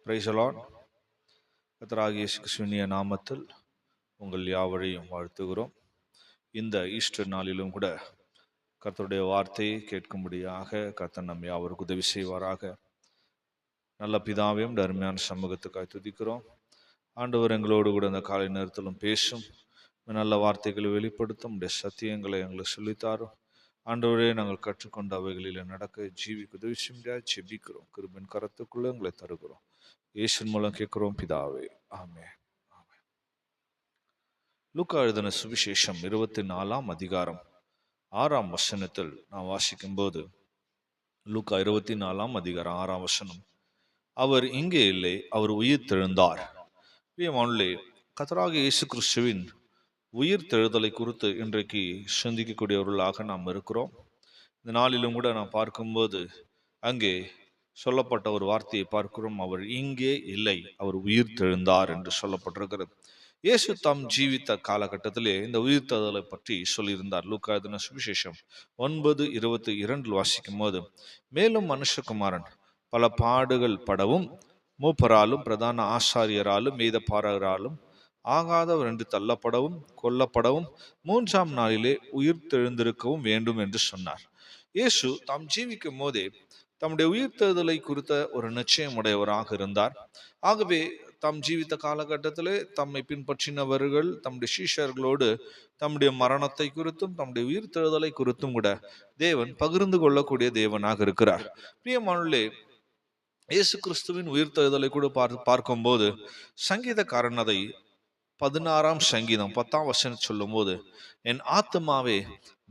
Praise the Lord. கர்த்தராகிய இயேசு கிறிஸ்துவின் நாமத்தில் உங்கள் யாவரையும் வாழ்த்துகிறோம். இந்த ஈஸ்டர் நாளிலும் கூட கர்த்தருடைய வார்த்தையை கேட்கும்படியாக கர்த்தர் நம் யாவருக்கு உதவி செய்வாராக. நல்ல பிதாவையும் அருமையான சமூகத்துக்காய் துதிக்கிறோம். ஆண்டவர் எங்களோடு கூட இந்த காலை நேரத்திலும் பேசும், நல்ல வார்த்தைகளை வெளிப்படுத்தும், உடைய சத்தியங்களை எங்களுக்கு சொல்லித்தாரும். ஆண்டவரே, நாங்கள் கற்றுக்கொண்ட அவைகளில் நடக்க ஜீவிக்கு உதவி செய்ய ஜெபிக்கிறோம். கிருபையின் கரத்துக்குள்ளே எங்களை தருகிறோம். இயேசுவின் மூலம் கேட்கிறோம் பிதாவே, ஆமென். லூக்கா எழுதின சுவிசேஷம் 24 அதிகாரம் 6 வசனத்தில் நான் வாசிக்கும் போது, லூக்கா 24 அதிகாரம் 6 வசனம், அவர் இங்கே இல்லை, அவர் உயிர் தெழுந்தார். கர்த்தராகிய இயேசு கிறிஸ்துவின் உயிர் தெழுதலை குறித்து இன்றைக்கு சிந்திக்கக்கூடியவர்களாக நாம் இருக்கிறோம். இந்த நாளிலும் கூட நாம் பார்க்கும்போது அங்கே சொல்லப்பட்ட ஒரு வார்த்தையை பார்க்கிறோம். அவர் இங்கே இல்லை, அவர் உயிர் தெழுந்தார் என்று சொல்லப்பட்டிருக்கிறது. இயேசு தாம் ஜீவித்த காலகட்டத்திலே இந்த உயிர் தெழுதலை பற்றி சொல்லியிருந்தார். லூக்கா எழுதின சுவிசேஷம் 9:22 வாசிக்கும் போது, மேலும் மனுஷகுமாரன் பல பாடுகள் படவும் மூப்பராலும் பிரதான ஆசாரியராலும் வேதபாரகராலும் ஆகாதவர் என்று தள்ளப்படவும் கொல்லப்படவும் 3ஆம் நாளிலே உயிர் தெழுந்திருக்கவும் வேண்டும் என்று சொன்னார். இயேசு தாம் ஜீவிக்கும் போதே தம்முடைய உயிர் தெழுதலை குறித்த ஒரு நிச்சயம் உடையவராக இருந்தார். ஆகவே தாம் ஜீவித்த காலகட்டத்திலே தம்மை பின்பற்றினவர்கள் தம்முடைய சீஷர்களோடு தம்முடைய மரணத்தை குறித்தும் தம்முடைய உயிர் தெழுதலை குறித்தும் கூட தேவன் பகிர்ந்து கொள்ளக்கூடிய தேவனாக இருக்கிறார். பிரியமானவர்களே, இயேசு கிறிஸ்துவின் உயிர் தெழுதலை கூட பார்க்கும்போது சங்கீதக்காரன் அதை 16ஆம் சங்கீதம் 10ஆம் வசனம் சொல்லும் போது, என் ஆத்துமாவே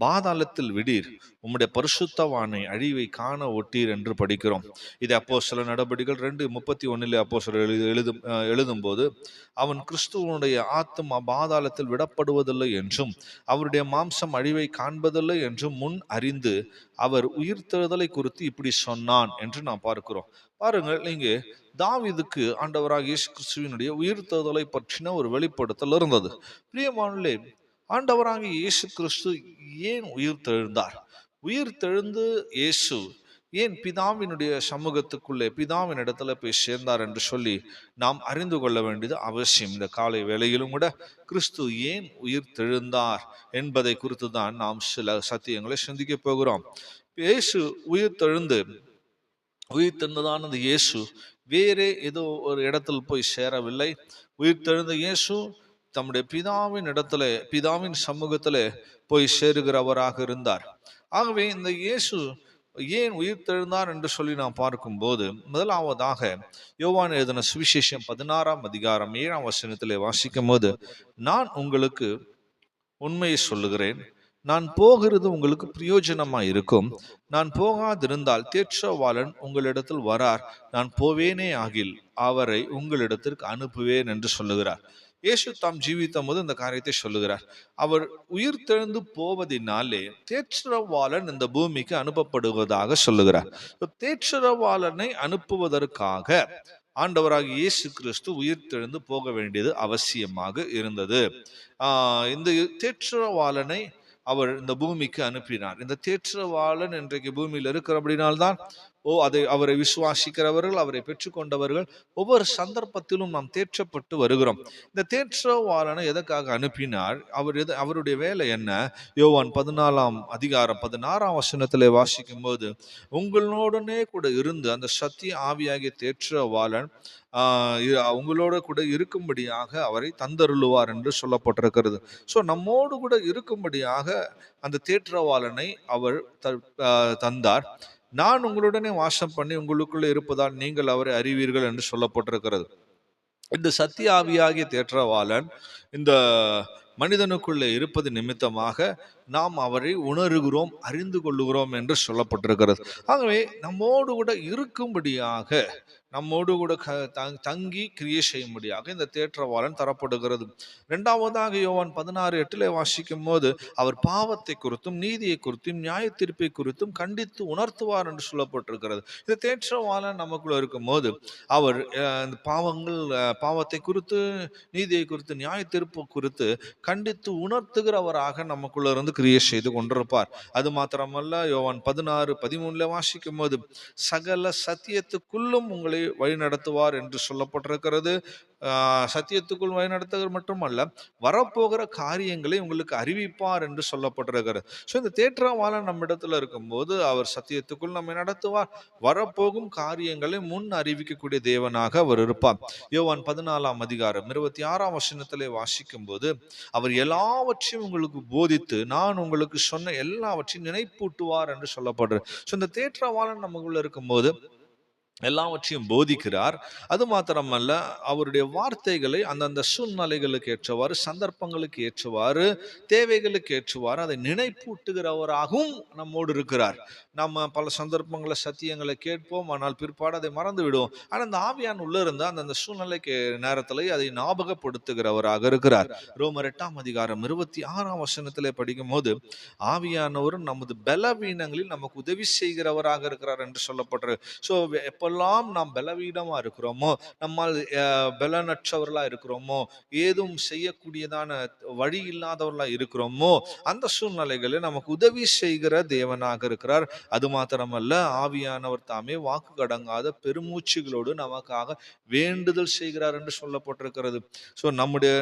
பாதாளத்தில் விடீர், உம்முடைய பரிசுத்தவானை அழிவை காண ஒட்டீர் என்று படிக்கிறோம். இது அப்போஸ்தலர் நடபடிகள் 2:31 அப்போஸ்தலர் எழுதும் போது, அவன் கிறிஸ்துவனுடைய ஆத்துமா பாதாளத்தில் விடப்படுவதில்லை என்றும் அவருடைய மாம்சம் அழிவை காண்பதில்லை என்றும் முன் அறிந்து அவர் உயிர்த்தெழுதலை குறித்து இப்படி சொன்னான் என்று நாம் பார்க்கிறோம். பாருங்கள், இங்கே தாவீதுக்கு ஆண்டவராகிய இயேசு கிறிஸ்துவினுடைய உயிர்த்தெழுதலை பற்றின ஒரு வெளிப்படுத்தல் இருந்தது. பிரியமானவர்களே, ஆண்டவராகிய இயேசு கிறிஸ்து ஏன் உயிர் தெழுந்தார்? உயிர் தெழுந்து இயேசு ஏன் பிதாவினுடைய சமூகத்துக்குள்ளே பிதாவின் இடத்துல போய் சேர்ந்தார் என்று சொல்லி நாம் அறிந்து கொள்ள வேண்டியது அவசியம். இந்த காலை வேளையிலும் கூட கிறிஸ்து ஏன் உயிர் தெழுந்தார் என்பதை குறித்து தான் நாம் சில சத்தியங்களை சிந்திக்க போகிறோம். இயேசு உயிர் தெழுந்ததான அந்த இயேசு வேறே ஏதோ ஒரு இடத்துல போய் சேரவில்லை. உயிர் தெழுந்த இயேசு தம்முடைய பிதாவின் இடத்துல பிதாவின் சமூகத்துல போய் சேருகிறவராக இருந்தார். ஆகவே இந்த இயேசு ஏன் உயிர் தெழுந்தார் என்று சொல்லி நாம் பார்க்கும்போது, முதலாவதாக யோவான் எழுதின சுவிசேஷம் 16ஆம் அதிகாரம் 7ஆம் வசனத்திலே வாசிக்கும் போது, நான் உங்களுக்கு உண்மையை சொல்லுகிறேன், நான் போகிறது உங்களுக்கு பிரயோஜனமா இருக்கும். நான் போகாதிருந்தால் தேற்றவாளன் உங்களிடத்தில் வரார், நான் போவேனே ஆகில் அவரை உங்களிடத்திற்கு அனுப்புவேன் என்று சொல்லுகிறார். இயேசு தாம் ஜீவித்த போது இந்த காரியத்தை சொல்லுகிறார். அவர் உயிர் தெழுந்து போவதினாலே தேற்றவாளன் இந்த பூமிக்கு அனுப்பப்படுவதாக சொல்லுகிறார். தேற்றவாளனை அனுப்புவதற்காக ஆண்டவராகிய இயேசு கிறிஸ்து உயிர் தெழுந்து போக வேண்டியது அவசியமாக இருந்தது. இந்த தேற்றவாளனை அவர் இந்த பூமிக்கு அனுப்பினார். இந்த தேற்றவாளன் இன்றைக்கு பூமியில் இருக்கிறபடினால்தான் அவரை விசுவாசிக்கிறவர்கள், அவரை பெற்றுக்கொண்டவர்கள் ஒவ்வொரு சந்தர்ப்பத்திலும் நாம் தேற்றப்பட்டு வருகிறோம். இந்த தேற்றவாளனை எதற்காக அனுப்பினார்? அவருடைய வேலை என்ன? யோவான் 14ஆம் அதிகாரம் 16ஆம் வசனத்திலே வாசிக்கும் போது, உங்களோடனே கூட இருந்து அந்த சத்திய ஆவியாகிய தேற்றவாளன் உங்களோட கூட இருக்கும்படியாக அவரை தந்தருளுவார் என்று சொல்லப்பட்டிருக்கிறது. ஸோ நம்மோடு கூட இருக்கும்படியாக அந்த தேற்றவாளனை அவர் தந்தார். நான் உங்களுடனே வாசம் பண்ணி உங்களுக்குள்ளே இருப்பதால் நீங்கள் அவரை அறிவீர்கள் என்று சொல்லப்பட்டிருக்கிறது. இந்த சத்திய ஆவியாகிய தேற்றவாளன் இந்த மனிதனுக்குள்ளே இருப்பது நிமித்தமாக நாம் அவரை உணர்கிறோம், அறிந்து கொள்ளுகிறோம் என்று சொல்லப்பட்டிருக்கிறது. ஆகவே நம்மோடு கூட இருக்கும்படியாக, நம்மோடு கூட தங்கி கிரியை செய்யும்படியாக இந்த தேற்றவாளன் தரப்படுகிறது. இரண்டாவதாக யோவான் 16:8 வாசிக்கும் போது, அவர் பாவத்தை குறித்தும் நீதியை குறித்தும் நியாய தீர்ப்பை குறித்தும் கண்டித்து உணர்த்துவார் என்று சொல்லப்பட்டிருக்கிறது. இந்த தேற்றவாளன் நமக்குள்ள இருக்கும் போது அவர் பாவத்தை குறித்து, நீதியை குறித்து, நியாய தீர்ப்பு குறித்து கண்டித்து உணர்த்துகிறவராக நமக்குள்ள இருந்து கிரியை செய்து கொண்டிருப்பார். அது மாத்திரமல்ல, யோவான் 16:13 வாசிக்கும் போது, சகல சத்தியத்துக்குள்ளும் உங்களை வழி நடத்துவார் என்று சொல்லப்பட்டிருக்கிறது. சத்தியத்துக்குள் வழி நடத்துவது மட்டுமல்ல, வரப்போகிற காரியங்களை உங்களுக்கு அறிவிப்பார் என்று சொல்லப்பட்டிருக்கிறது. ஸோ இந்த தேற்றவாளன் நம்ம இடத்துல இருக்கும்போது அவர் சத்தியத்துக்குள் நம்மை நடத்துவார், வரப்போகும் காரியங்களை முன் அறிவிக்கக்கூடிய தேவனாக அவர் இருப்பார். யோவான் 14:26 வாசிக்கும் போது, அவர் எல்லாவற்றையும் உங்களுக்கு போதித்து நான் உங்களுக்கு சொன்ன எல்லாவற்றையும் நினைப்பூட்டுவார் என்று சொல்லப்படுறது. ஸோ இந்த தேற்றவாளன் நமக்குள்ள இருக்கும்போது எல்லாவற்றையும் போதிக்கிறார். அது மாத்திரமல்ல, அவருடைய வார்த்தைகளை அந்தந்த சூழ்நிலைகளுக்கு ஏற்றவாறு, சந்தர்ப்பங்களுக்கு ஏற்றவாறு, தேவைகளுக்கு ஏற்றவாறு அதை நினைப்பூட்டுகிறவராகவும் நம்மோடு இருக்கிறார். நம்ம பல சந்தர்ப்பங்களை சத்தியங்களை கேட்போம், ஆனால் பிற்பாடு அதை மறந்து விடுவோம். ஆனால் அந்த ஆவியான் உள்ள இருந்தால் அந்தந்த சூழ்நிலைக்கு நேரத்தில் அதை ஞாபகப்படுத்துகிறவராக இருக்கிறார். ரோமர் 8:26 படிக்கும் போது, ஆவியானவர் நமது பலவீனங்களில் நமக்கு உதவி செய்கிறவராக இருக்கிறார் என்று சொல்லப்படுறது. ஸோ எப்பெல்லாம் நாம் பலவீனமா இருக்கிறோமோ, நம்மால் பலனற்றவர்களா இருக்கிறோமோ, ஏதும் செய்யக்கூடியதான வழி இல்லாதவர்களா இருக்கிறோமோ, அந்த சூழ்நிலைகளில் நமக்கு உதவி செய்கிற தேவனாக இருக்கிறார். அது மாத்திரமல்ல, ஆவியானவர் தாமே வாக்கு கடங்காத பெருமூச்சுகளோடு நமக்காக வேண்டுதல் செய்கிறார் என்று சொல்லப்பட்டிருக்கிறது. ஸோ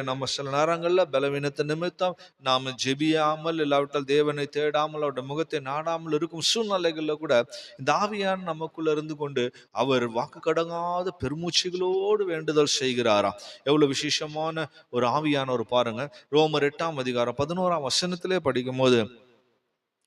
நம்ம சில நேரங்களில் பலவீனத்தை நிமித்தம் நாம் ஜெபியாமல், இல்லாவிட்டால் தேவனை தேடாமல், அவருடைய முகத்தை நாடாமல் இருக்கும் சூழ்நிலைகளில் கூட இந்த ஆவியான் நமக்குள்ள இருந்து கொண்டு அவர் வாக்கு கடங்காத பெருமூச்சுகளோடு வேண்டுதல் செய்கிறாராம். எவ்வளவு விசேஷமான ஒரு ஆவியானவர் பாருங்க. ரோமர் 8:11 படிக்கும் போது,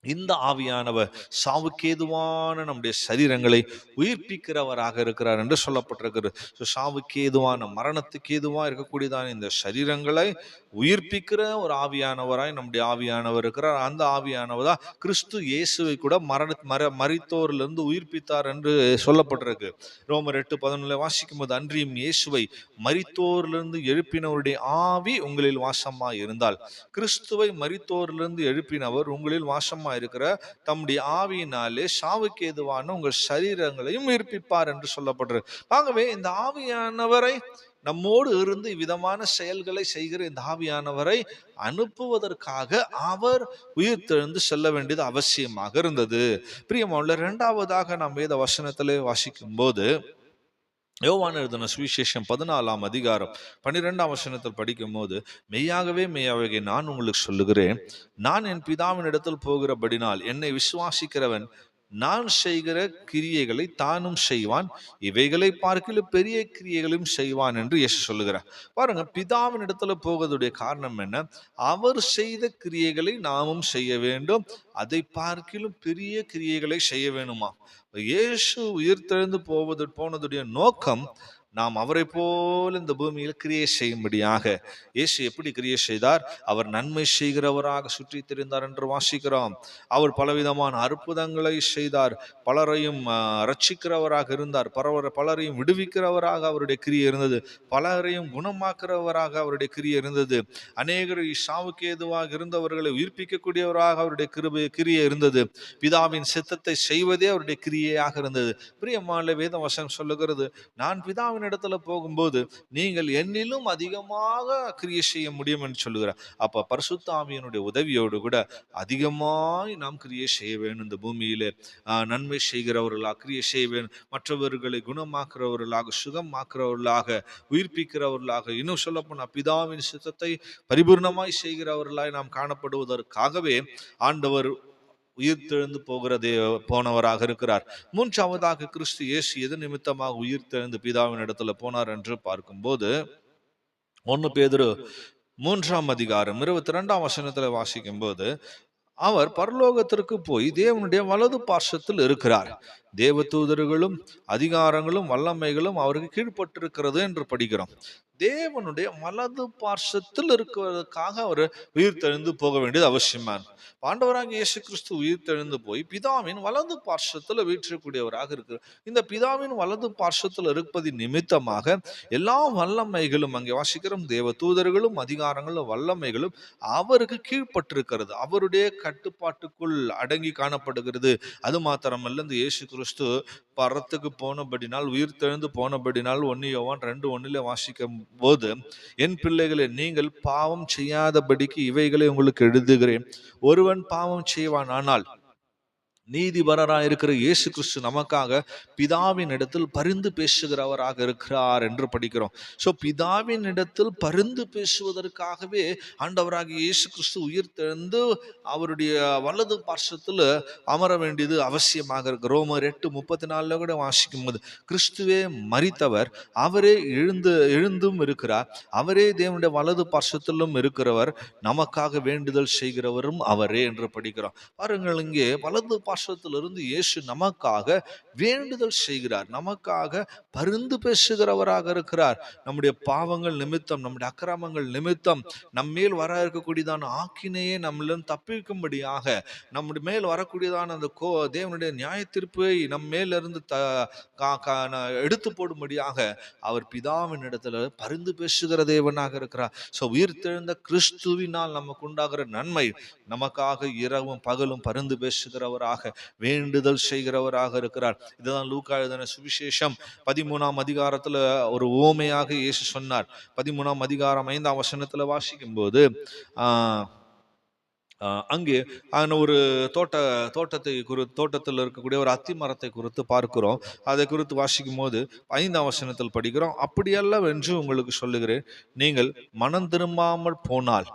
இந்த ஆவியானவர் சாவுக்கேதுவான நம்முடைய சரீரங்களை உயிர்ப்பிக்கிறவராக இருக்கிறார் என்று சொல்லப்பட்டிருக்கிறது. சாவுக்கேதுவான, மரணத்துக்கு ஏதுவா இருக்கக்கூடியதான இந்த சரீரங்களை உயிர்ப்பிக்கிற ஒரு ஆவியானவராய் நம்முடைய ஆவியானவர் இருக்கிறார். அந்த ஆவியானவர் தான் கிறிஸ்து இயேசுவை கூட மரித்தோரிலிருந்து உயிர்ப்பித்தார் என்று சொல்லப்பட்டிருக்கு. ரோமர் 8:11 வாசிக்கும் போது, அன்றியும் இயேசுவை மரித்தோரிலிருந்து எழுப்பினவருடைய ஆவி உங்களில் வாசமாய் இருந்தால், கிறிஸ்துவை மரித்தோரிலிருந்து எழுப்பினவர் உங்களில் வாசமாய் இருக்கிற தம்முடைய ஆவியினாலே சாவுக்கு ஏதுவான உங்கள் சரீரங்களையும் உயிர்ப்பிப்பார் என்று சொல்லப்படுறது. ஆகவே இந்த ஆவியானவரை, நம்மோடு இருந்து விதமான செயல்களை செய்கிற இந்த ஆவியானவரை அனுப்புவதற்காக அவர் உயிர்த்தெழுந்து செல்ல வேண்டியது அவசியமாக இருந்தது. பிரியமானவர்களே, இரண்டாவதாக நாம் வேத வசனத்திலே வாசிக்கும் போது, யோவான் எழுதின சுவிசேஷம் 14:12 படிக்கும் போது, மெய்யாகவே மெய்யாகவே நான் உங்களுக்கு சொல்லுகிறேன், நான் என் பிதாவின் இடத்தில் போகிறபடினால் என்னை விசுவாசிக்கிறவன் நான் செய்கிற கிரியைகளை தானும் செய்வான், இவைகளை பார்க்கிலும் பெரிய கிரியைகளையும் செய்வான் என்று இயேசு சொல்லுகிறார். பாருங்க, பிதாவின் இடத்துல போவதுடைய காரணம் என்ன? அவர் செய்த கிரியைகளை நாமும் செய்ய வேண்டும், அதை பார்க்கிலும் பெரிய கிரியைகளை செய்ய வேணுமா? இயேசு உயிர்த்தெழுந்து போனதுடைய நோக்கம், நாம் அவரை போல இந்த பூமியில் கிரியை செய்யும்படியாக. இயேசு எப்படி கிரியை செய்தார்? அவர் நன்மை செய்கிறவராக சுற்றி திரிந்தார் என்று வாசிக்கிறோம். அவர் பலவிதமான அற்புதங்களை செய்தார், பலரையும் ரட்சிக்கிறவராக இருந்தார், பலரையும் விடுவிக்கிறவராக அவருடைய கிரியை இருந்தது, பலரையும் குணமாக்குறவராக அவருடைய கிரியை இருந்தது, அநேகரை சாவுக்கு ஏதுவாக இருந்தவர்களை உயிர்ப்பிக்கக்கூடியவராக அவருடைய கிரியை இருந்தது, பிதாவின் சித்தத்தை செய்வதே அவருடைய கிரியையாக இருந்தது. பிரியமான வேத வசனம் சொல்லுகிறது, நான் பிதாவின் இடத்துல போகும்போது நீங்கள் என்னிலும் அதிகமாக கிரியை செய்ய முடியும் என்று சொல்லுகிறார். அப்ப பரிசுத்த ஆவியினுடைய உதவியோடு கூட அதிகமாய் நாம் கிரியை செய்ய வேண்டும். இந்த பூமியிலே நன்மை செய்கிறவர்களாக கிரியை செய்ய வேண்டும், மற்றவர்களை குணமாக்குறவர்களாக, சுகமாக்குறவர்களாக, உயிர்ப்பிக்கிறவர்களாக, இன்னும் சொல்ல போனா பிதாவின் சித்தத்தை பரிபூர்ணமாய் செய்கிறவர்களாய் நாம் காணப்படுவதற்காகவே ஆண்டவர் உயிர்த்தெழுந்து போனவராக இருக்கிறார். மூன்றாவதாக கிறிஸ்து இயேசு எது நிமித்தமாக உயிர்த்தெழுந்து பிதாவின் இடத்துல போனார் என்று பார்க்கும்போது, 1 பேதுரு 3:22 வாசிக்கும் போது, அவர் பரலோகத்திற்கு போய் தேவனுடைய வலது பார்சத்தில் இருக்கிறார், தேவ தூதர்களும் அதிகாரங்களும் வல்லமைகளும் அவருக்கு கீழ்பட்டிருக்கிறது என்று படிக்கிறோம். தேவனுடைய வலது பார்சத்தில் இருக்கிறதுக்காக அவர் உயிர்த்தெழுந்து போக வேண்டியது அவசியமான. ஆண்டவராக இயேசு கிறிஸ்து உயிர்த்தெழுந்து போய் பிதாவின் வலது பார்சத்தில் வீற்றக்கூடியவராக இருக்கிறார். இந்த பிதாவின் வலது பார்சத்தில் இருப்பதின் நிமித்தமாக எல்லா வல்லமைகளும், அங்கே வாசிக்கிறோம், தேவ தூதர்களும் அதிகாரங்களும் வல்லமைகளும் அவருக்கு கீழ்பட்டிருக்கிறது, அவருடைய கட்டுப்பாட்டுக்குள் அடங்கி காணப்படுகிறது. அது மாத்திரமல்ல, இந்த இயேசு கிறிஸ்து பரத்துக்கு போனபடினால், உயிர்த்தெழுந்து போனபடினால் 1 யோவான் 2:1 வாசிக்கும் போது, என் பிள்ளைகளே, நீங்கள் பாவம் செய்யாதபடிக்கு இவைகளை உங்களுக்கு எழுதுகிறேன், ஒருவன் பாவம் செய்வான் ஆனால் நீதிபரராக இருக்கிற இயேசு கிறிஸ்து நமக்காக பிதாவின் இடத்தில் பரிந்து பேசுகிறவராக இருக்கிறார் என்று படிக்கிறோம். ஸோ பிதாவின் இடத்தில் பரிந்து பேசுவதற்காகவே ஆண்டவராகிய இயேசு கிறிஸ்து உயிர் தெழுந்து அவருடைய வலது பார்சத்தில் அமர வேண்டியது அவசியமாக இருக்கு. ரோமர் 8:34 கூட வாசிக்கும் போது கிறிஸ்துவே மரித்தவர், அவரே எழுந்தும் இருக்கிறார், அவரே தேவனுடைய வலது பார்சத்திலும் இருக்கிறவர், நமக்காக வேண்டுதல் செய்கிறவரும் அவரே என்று படிக்கிறோம். பாருங்கள், இங்கே வலது பார்சத்திலிருந்து இயேசு நமக்காக வேண்டுதல் செய்கிறார், நமக்காக பரிந்து பேசுகிறவராக இருக்கிறார். நம்முடைய பாவங்கள் நிமித்தம், நம்முடைய அக்கிரமங்கள் நிமித்தம் நம்மேல் வர இருக்கக்கூடியதான ஆக்கினையே நம்மளும் தப்பிக்கும்படியாக, நம்முடைய மேல் வரக்கூடியதான அந்த தேவனுடைய நியாய தீர்ப்பை நம் மேல இருந்து எடுத்து போடும்படியாக அவர் பிதாவின் இடத்துல பரிந்து பேசுகிற தேவனாக இருக்கிறார். ஸோ உயிர் தெழுந்த கிறிஸ்துவினால் நமக்கு உண்டாகிற நன்மை, நமக்காக இரவும் பகலும் பரிந்து பேசுகிறவராக வேண்டுதல் செய்கிறவராக இருக்கிறார். இதுதான் லூக்கா எழுதின சுவிசேஷம் 13ஆம் அதிகாரத்துல ஒரு உவமையாக இயேசு சொன்னார். 13ஆம் அதிகாரம் 5ஆம் வசனத்துல வாசிக்கும் போது அங்கே ஒரு தோட்டத்தில் இருக்கக்கூடிய ஒரு அத்தி மரத்தை குறித்து பார்க்கிறோம். அதை குறித்து வாசிக்கும் போது 5ஆம் வசனத்தில் படிக்கிறோம், அப்படியல்ல என்று உங்களுக்கு சொல்லுகிறேன், நீங்கள் மனம் திரும்பாமல் போனால்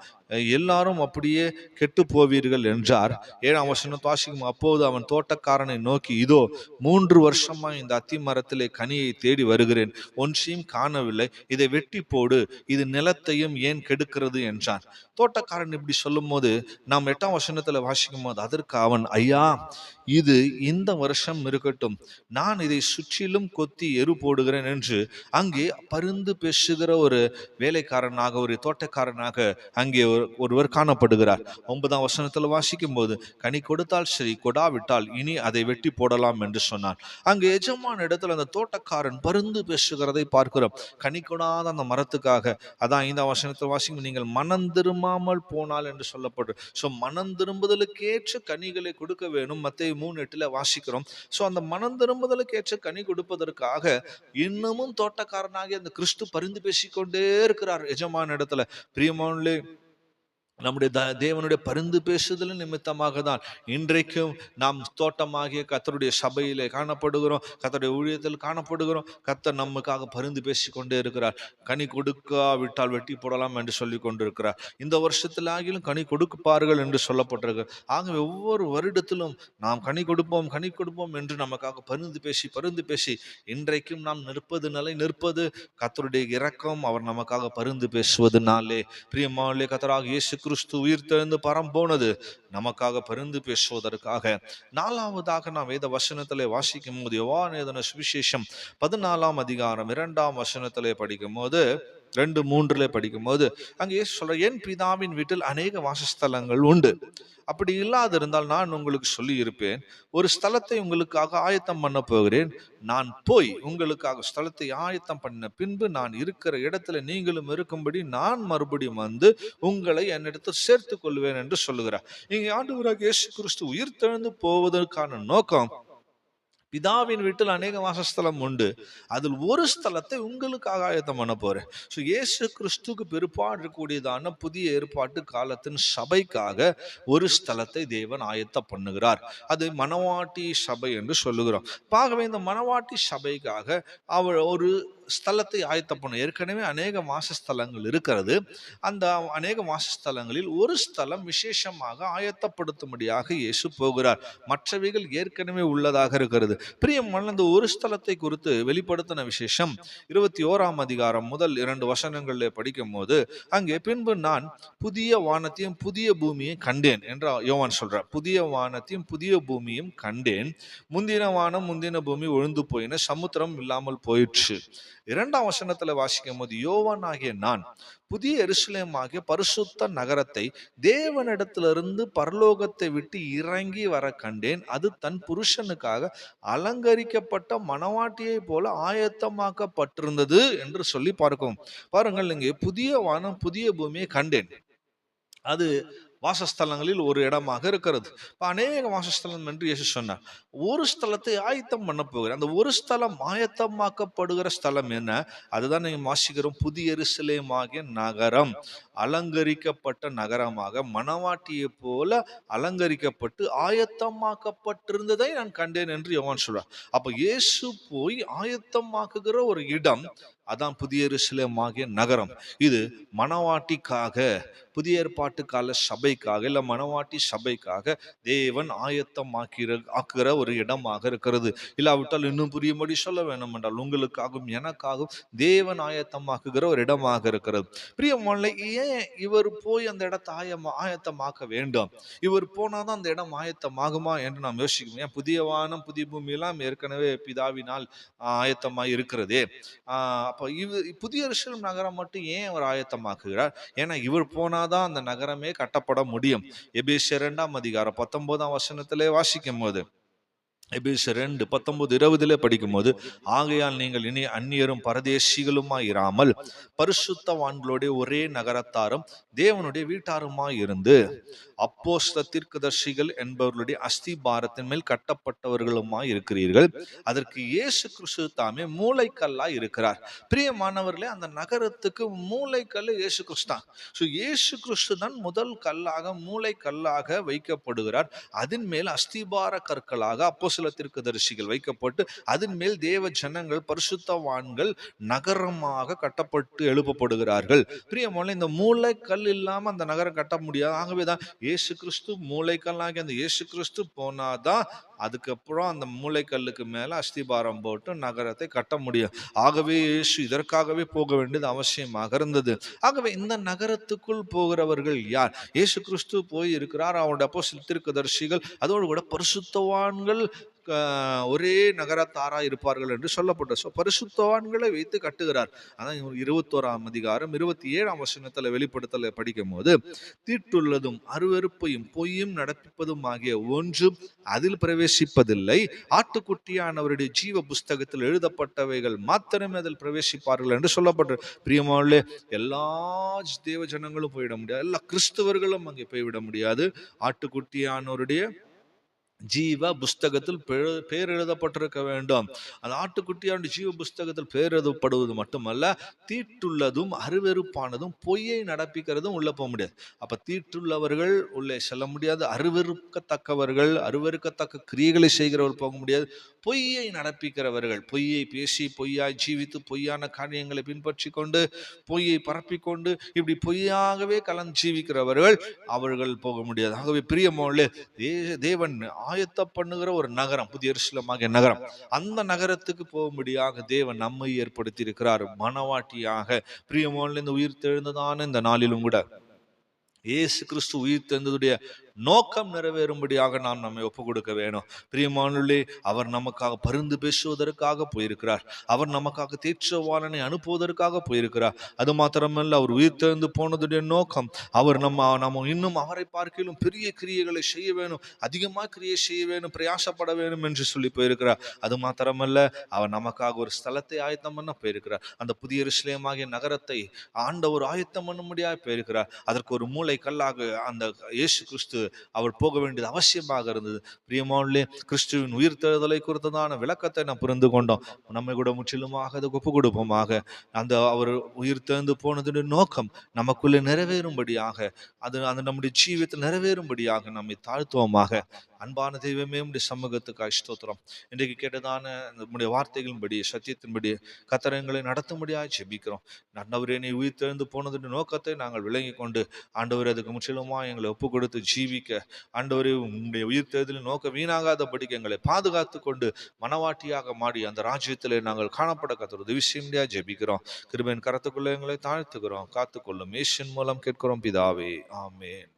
எல்லாரும் அப்படியே கெட்டு போவீர்கள் என்றார். 7ஆம் வசனம் வாசிக்கும், அப்போது அவன் தோட்டக்காரனை நோக்கி, இதோ 3 வருஷமா இந்த அத்தி மரத்திலே கனியை தேடி வருகிறேன், ஒன்றையும் காணவில்லை, இதை வெட்டி போடு, இது நிலத்தையும் ஏன் கெடுக்கிறது என்றான். தோட்டக்காரன் இப்படி சொல்லும் போது நாம் 8ஆம் வசனத்துல வாசிக்கும் போது அதற்கு அவன், ஐயா, இது இந்த வருஷம் இருக்கட்டும், நான் இதை சுற்றிலும் கொத்தி எரு போடுகிறேன் என்று அங்கே பரிந்து பேசுகிற ஒரு வேலைக்காரனாக, ஒரு தோட்டக்காரனாக அங்கே ஒருவர் காணப்படுகிறார். 9ஆம் வசனத்துல வாசிக்கும் போது, கனி கொடுத்தால் சரி, கொடாவிட்டால் இனி அதை வெட்டி போடலாம் என்று சொன்னார். அங்கு எஜமான இடத்துல அந்த தோட்டக்காரன் பரிந்து பேசுகிறதை பார்க்கிறோம். கனி கொடாத அந்த மரத்துக்காக. அதான் 5ஆம் வசனத்தில் வாசிக்கும், நீங்கள் மனம் திரும்பாமல் போனால் என்று சொல்லப்படும். ஸோ மனம் திரும்புதலுக்கேற்ற கனிகளை கொடுக்க வேணும். மத்தேயு 3:8 வாசிக்கிறோம். ஸோ அந்த மனம் திரும்புதலுக்கு ஏற்ற கனி கொடுப்பதற்காக இன்னமும் தோட்டக்காரனாகி அந்த கிறிஸ்து பரிந்து பேசிக்கொண்டே இருக்கிறார் எஜமான இடத்துல. பிரியமானவர்களே, நம்முடைய தேவனுடைய பரிந்து பேசுதல் நிமித்தமாக தான் இன்றைக்கும் நாம் தோட்டமாகிய கர்த்தருடைய சபையிலே காணப்படுகிறோம், கர்த்தருடைய ஊழியத்தில் காணப்படுகிறோம். கர்த்தர் நமக்காக பரிந்து பேசிக்கொண்டே இருக்கிறார். கனி கொடுக்காவிட்டால் வெட்டி போடலாம் என்று சொல்லி கொண்டிருக்கிறார். இந்த வருஷத்தில் ஆகிலும் கனி கொடுப்பார்கள் என்று சொல்லப்பட்டிருக்கு. ஆகவே ஒவ்வொரு வருடத்திலும் நாம் கனி கொடுப்போம் என்று நமக்காக பரிந்து பேசி இன்றைக்கும் நாம் நிற்பது கர்த்தருடைய இரக்கம், அவர் நமக்காக பரிந்து பேசுவதனாலே. பிரியமானவர்களே, கர்த்தராகிய இயேசு கிறிஸ்து உயிர் தெழுந்து பரம் போனது நமக்காக பரிந்து பேசுவதற்காக. 4ஆவதாக நாம் வேத வசனத்திலே வாசிக்கும் போது யோவான் எழுதின சுவிசேஷம் 14ஆம் அதிகாரம் 2ஆம் வசனத்திலே படிக்கும் போது 2:3 படிக்கும் போது அங்கே சொல்ற, என் பிதாவின் வீட்டில் அநேக வாசஸ்தலங்கள் உண்டு, அப்படி இல்லாதிருந்தால் நான் உங்களுக்கு சொல்லி இருப்பேன், ஒரு ஸ்தலத்தை உங்களுக்காக ஆயத்தம் பண்ண போகிறேன், நான் போய் உங்களுக்காக ஸ்தலத்தை ஆயத்தம் பண்ண பின்பு நான் இருக்கிற இடத்துல நீங்களும் இருக்கும்படி நான் மறுபடியும் வந்து உங்களை என்னிடத்தில் சேர்த்துக் கொள்வேன் என்று சொல்லுகிறார். இங்கே ஆண்டவராகிய இயேசு கிறிஸ்து உயிர் தெழுந்து போவதற்கான நோக்கம், பிதாவின் வீட்டில் அநேக வாசஸ்தலம் உண்டு, அதில் ஒரு ஸ்தலத்தை உங்களுக்காக ஆயத்தம் பண்ண போறேன். ஸோ இயேசு கிறிஸ்துக்கு பிற்பாடு இருக்கக்கூடியதான புதிய ஏற்பாட்டு காலத்தின் சபைக்காக ஒரு ஸ்தலத்தை தேவன் ஆயத்தம் பண்ணுகிறார். அது மணவாட்டி சபை என்று சொல்லுகிறோம். ஆகவே இந்த மணவாட்டி சபைக்காக அவர் ஒரு ஸ்தலத்தை ஆயத்தம் பண்ணும். ஏற்கனவே அநேக வாசஸ்தலங்கள் இருக்கிறது. அந்த அநேக வாசஸ்தலங்களில் ஒரு ஸ்தலம் விசேஷமாக ஆயத்தப்படுத்தும்படியாக இயேசு போகிறார். மற்றவைகள் ஏற்கனவே உள்ளதாக இருக்கிறது. பிரியமான அந்த ஒரு ஸ்தலத்தை குறித்து வெளிப்படுத்தின விசேஷம் 21ஆம் அதிகாரம் முதல் 2 வசனங்களில் படிக்கும் போது அங்கே, பின்பு நான் புதிய வானத்தையும் புதிய பூமியையும் கண்டேன் என்று யோவான் சொல்றார். புதிய வானத்தையும் புதிய பூமியும் கண்டேன், முந்தின வானம் முந்தின பூமி ஒழிந்து போயின, சமுத்திரம் இல்லாமல் போயிற்று. 2ஆம் வசனத்துல வாசிக்கும் போது, யோவான் ஆகிய நான் புதிய எருசலேம் ஆகிய பரிசுத்த நகரத்தை தேவனிடத்திலிருந்து பரலோகத்தை விட்டு இறங்கி வர கண்டேன், அது தன் புருஷனுக்காக அலங்கரிக்கப்பட்ட மணவாட்டியை போல ஆயத்தமாக்கப்பட்டிருந்தது என்று சொல்லி பார்க்கும். பாருங்கள், இங்கே புதிய வானம் புதிய பூமியை கண்டேன். அது வாசஸ்தலங்களில் ஒரு இடமாக இருக்கிறது. இப்ப அநேக வாசஸ்தலம் என்று இயேசு சொன்னார். ஒரு ஸ்தலத்தை ஆயத்தம் பண்ண போகிறார். அந்த ஒரு ஸ்தலம் ஆயத்தமாக்கப்படுகிற ஸ்தலம் என்ன? அதுதான் நீங்க வாசிக்கிறோம், புதிய எருசலேம் ஆகிய நகரம். அலங்கரிக்கப்பட்ட நகரமாக மணவாட்டியை போல அலங்கரிக்கப்பட்டு ஆயத்தமாக்கப்பட்டிருந்ததை நான் கண்டேன் என்று யோவான் சொல்றார். அப்ப இயேசு போய் ஆயத்தமாக்குகிற ஒரு இடம், அதான் புதிய எருசலேம் ஆகிய நகரம். இது மணவாட்டிக்காக, புதிய ஏற்பாட்டு கால சபைக்காக, இல்ல மணவாட்டி சபைக்காக தேவன் ஆக்குகிற ஒரு இடமாக இருக்கிறது. இல்லாவிட்டால் இன்னும் புரியும்படி சொல்ல வேண்டும் என்றால், உங்களுக்காகவும் எனக்காகவும் தேவன் ஆயத்தமாக்குகிற ஒரு இடமாக இருக்கிறது. பிரியமானவர்களே, ஏன் இவர் போய் அந்த இடத்தை ஆயத்தமாக்க வேண்டும்? இவர் போனாதான் அந்த இடம் ஆயத்தமாகுமா என்று நாம் யோசிக்கணும். ஏன், புதிய வானம் புதிய பூமி எல்லாம் ஏற்கனவே பிதாவினால் ஆயத்தமாய் இருக்கிறதே. அப்ப புதிய எருசலேம் நகரம் மட்டும் ஏன் அவர் ஆயத்தமாக்குகிறார்? ஏன்னா இவர் போனாதான் அந்த நகரமே கட்டப்பட முடியும். எபேசியர் 2 19 வாசிக்கும் போது, எபேசியர் 2:19-20 படிக்கும் போது, ஆகையால் நீங்கள் இனி அந்நியரும் பரதேசிகளுமாய் இராமல் பரிசுத்தவான்களுடைய ஒரே நகரத்தாரும் தேவனுடைய வீட்டாருமாய் இருந்து அப்போஸ்தலர் தீர்க்கதரிசிகள் என்பவர்களுடைய அஸ்திபாரத்தின் மேல் கட்டப்பட்டவர்களுமாய் இருக்கிறீர்கள். அதற்கு இயேசு கிறிஸ்து தாமே மூளைக்கல்லாய் இருக்கிறார். பிரியமானவர்களே, அந்த நகரத்துக்கு மூளைக்கல் இயேசு கிறிஸ்து தான். இயேசு கிறிஸ்து தான் முதல் கல்லாக, மூளைக்கல்லாக வைக்கப்படுகிறார். அதன் மேல் அஸ்திபார கற்களாக அப்போஸ்தலர் தீர்க்கதரிசிகள் வைக்கப்பட்டு, அதன் மேல் தேவ ஜனங்கள் பரிசுத்தவான்கள் நகரமாக கட்டப்பட்டு எழுப்பப்படுகிறார்கள். பிரியமானவர்களே, இந்த மூளைக்கல் இல்லாம அந்த நகரம் கட்ட முடியாது. ஆகவேதான் இயேசு கிறிஸ்து மூளைக்கல்லாகி அந்த இயேசு கிறிஸ்து போனாதான் அதுக்கப்புறம் அந்த மூளைக்கல்லுக்கு மேல அஸ்திபாரம் போட்டு நகரத்தை கட்ட முடியும். ஆகவே இயேசு இதற்காகவே போக வேண்டியது அவசியமாக இருந்தது. ஆகவே இந்த நகரத்துக்குள் போகிறவர்கள் யார்? இயேசு கிறிஸ்து போய் இருக்கிறார். அவருடைய அப்போஸ்தலர் தீர்க்கதரிசிகள், அதோடு கூட பரிசுத்தவான்கள் ஒரே நகரத்தாரா இருப்பார்கள் என்று சொல்லப்பட்ட பரிசுத்தவான்களை வைத்து கட்டுகிறார். அதான் 21 வெளிப்படுத்தல படிக்கும் போது, தீட்டுள்ளதும் அருவருப்பையும் பொய்யும் நடப்பிப்பதும் ஆகிய ஒன்றும் அதில் பிரவேசிப்பதில்லை. ஆட்டுக்குட்டியானவருடைய ஜீவ புஸ்தகத்தில் எழுதப்பட்டவைகள் மாத்திரமே அதில் பிரவேசிப்பார்கள் என்று சொல்லப்பட்ட. பிரியமானவர்களே, எல்லா தேவ ஜனங்களும் போய்விட முடியாது, எல்லா கிறிஸ்தவர்களும் அங்கே போய்விட முடியாது. ஆட்டுக்குட்டியானவருடைய ஜீவ புஸ்தகத்தில் பேர் எழுதப்பட்டிருக்க வேண்டும். அந்த ஆட்டுக்குட்டியாண்டு ஜீவ புஸ்தகத்தில் பேர் எழுதப்படுவது மட்டுமல்ல, தீட்டுள்ளதும் அருவெறுப்பானதும் பொய்யை நடப்பிக்கிறதும் உள்ள போக முடியாது. அப்ப தீட்டுள்ளவர்கள் உள்ளே செல்ல முடியாது. அருவருக்கத்தக்க கிரியைகளை செய்கிறவர்கள் போக முடியாது. பொய்யை நடப்பிக்கிறவர்கள், பொய்யை பேசி பொய்யாய் ஜீவித்து பொய்யான காரியங்களை பின்பற்றி கொண்டு பொய்யை பரப்பிக்கொண்டு இப்படி பொய்யாகவே கலந்து ஜீவிக்கிறவர்கள் அவர்கள் போக முடியாது. ஆகவே பிரியமானவர்களே, தேவன் ஆயத்த பண்ணுகிற ஒரு நகரம் புதிய எருசலேமாகிய நகரம். அந்த நகரத்துக்கு போகும்படியாக தேவன் நம்மை ஏற்படுத்தி இருக்கிறார் மணவாட்டியாக. பிரியமானவர்களே, இந்த உயிர் தெழுந்ததான இந்த நாளிலும் கூட இயேசு கிறிஸ்து உயிர் தெழுந்ததுடைய நோக்கம் நிறைவேறும்படியாக நாம் நம்மை ஒப்பு கொடுக்க வேணும். பிரியமானவர்களே, அவர் நமக்காக பரிந்து பேசுவதற்காக போயிருக்கிறார். அவர் நமக்காக தேற்றவாளனை அனுப்புவதற்காக போயிருக்கிறார். அது மாத்திரமல்ல, அவர் உயிர் தெழுந்து போனதுடைய நோக்கம், அவர் நம்ம இன்னும் அவரை பார்க்கிலும் பெரிய கிரியைகளை செய்ய வேணும், அதிகமாக கிரியை செய்ய வேணும், பிரயாசப்பட வேணும் என்று சொல்லி போயிருக்கிறார். அது மாத்திரமல்ல, அவர் நமக்காக ஒரு ஸ்தலத்தை ஆயத்தம் பண்ண போயிருக்கிறார். அந்த புதிய எருசலேமாகிய நகரத்தை ஆண்டவர் ஆயத்தம் பண்ணும்படியாக போயிருக்கிறார். அதற்கு ஒரு மூளை கல்லாக அந்த இயேசு கிறிஸ்து அவர் போக வேண்டியது அவசியமாக இருந்தது. பிரியமானவர்களே, கிறிஸ்துவின் உயிர் தெழுதலை குறித்ததான விளக்கத்தை நாம் புரிந்து கொண்டோம். நம்மை கூட முற்றிலுமாக அதை ஒப்பு கொடுப்போமாக. அந்த அவர் உயிர் தெழுந்து போனதுடைய நோக்கம் நமக்குள்ளே நிறைவேறும்படியாக, அது நம்முடைய ஜீவியத்தில் நிறைவேறும்படியாக நம்மை தாழ்த்துவோமாக. அன்பான தெய்வமே, உடைய சமூகத்துக்காக ஸ்தோத்திரம். இன்றைக்கு கேட்டதான நம்முடைய வார்த்தைகளின்படி, சத்தியத்தின்படி கர்த்தரை நடத்தும்படியாக ஜெபிக்கிறோம். ஆண்டவரே, நீ உயிர் தெழுந்து போனதுடைய நோக்கத்தை நாங்கள் விளங்கி கொண்டு, ஆண்டவரே, அதுக்கு முற்றிலுமாக எங்களை ஒப்பு கொடுத்து ஜீவிக்க, ஆண்டவரே, உங்களுடைய உயிர் தேர்தலின் நோக்கம் வீணாகாதபடிக்கு எங்களை பாதுகாத்து கொண்டு மனவாட்டியாக மாறி அந்த ராஜ்யத்திலே நாங்கள் காணப்பட கர்த்தர் உதவி செய்யும்படியாக ஜெபிக்கிறோம். கிருபையின் கரத்துக்குள்ளே எங்களை தாழ்த்துகிறோம். காத்துக்கொள்ளும் இயேசுவின் மூலம் கேட்கிறோம் பிதாவே, ஆமென்.